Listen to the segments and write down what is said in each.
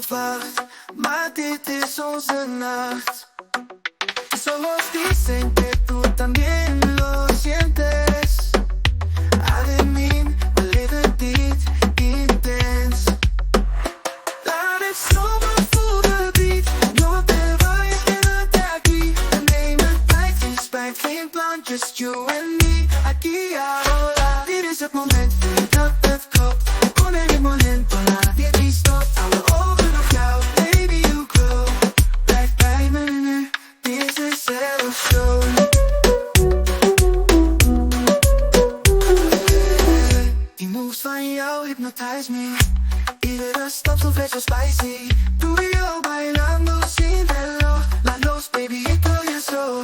wereld wacht, maar dit is onze nacht. Somos dicen que tú también lo sientes. Ademien, we leven dit intens. Laat het zomaar voor de beat. No te vayas, quédate aquí. We nemen tijd, geen spijt, geen plan, just you and me. Aquí ahora, dit is het moment dat het klopt. Con el momento, laat dit niet stop. Hou de ogen op jou, baby, you glow. Blijf bij me nu, dit is Slow𓆉. Die moves van jou hypnotize me. Iedere stap zo vet, zo spicy. Tú y yo bailando sin reloj. La los, baby, ik wil je zo.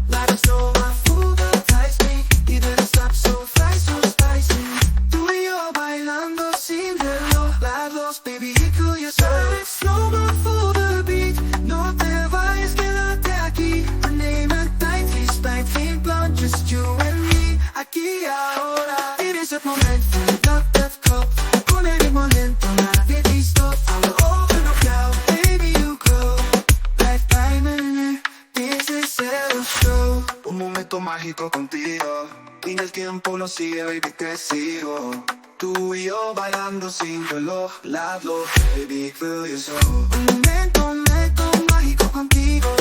Laat het zomaar voelen, ties me. Iedere stap zo vrij, zo spicy. Tú y yo bailando sin reloj. La los, baby, ik wil je zo. Laat het zomaar voelen, de beat. No te vayas, quédate aquí. We nemen tijd, geen spijt, geen plan, just you and me. Aquí ahora, dit is het moment dat het klopt. Con el momento, laat dit niet stop. Hou de ogen op jou, baby, you glow. Blijf bij me nu, dit is Slow𓆉. Un momento mágico contigo, y el tiempo no sigue, baby, te sigo. Tú y yo bailando sin reloj, laatlo, baby, ik wil je zo. Un momento mágico contigo.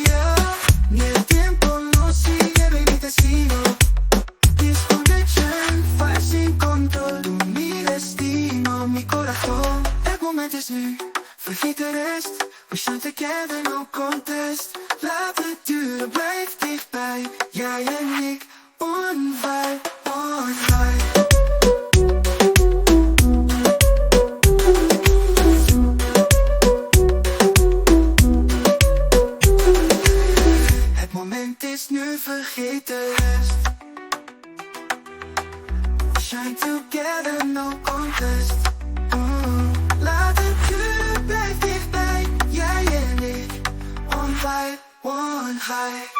Yeah, ni el tiempo no sigue, baby, te sigo. Disconnection, fire sin control. Tú mi destino, mi corazón. Het moment is nu, vergeet de rest. We shine together, no contest. Laat het duren, blijf dichtbij. Jij en ik, one vibe, one vibe. Het moment is nu, vergeet de rest. We shine together, no contest. Laat het duren, blijf dichtbij. Jij en ik, one vibe, one high.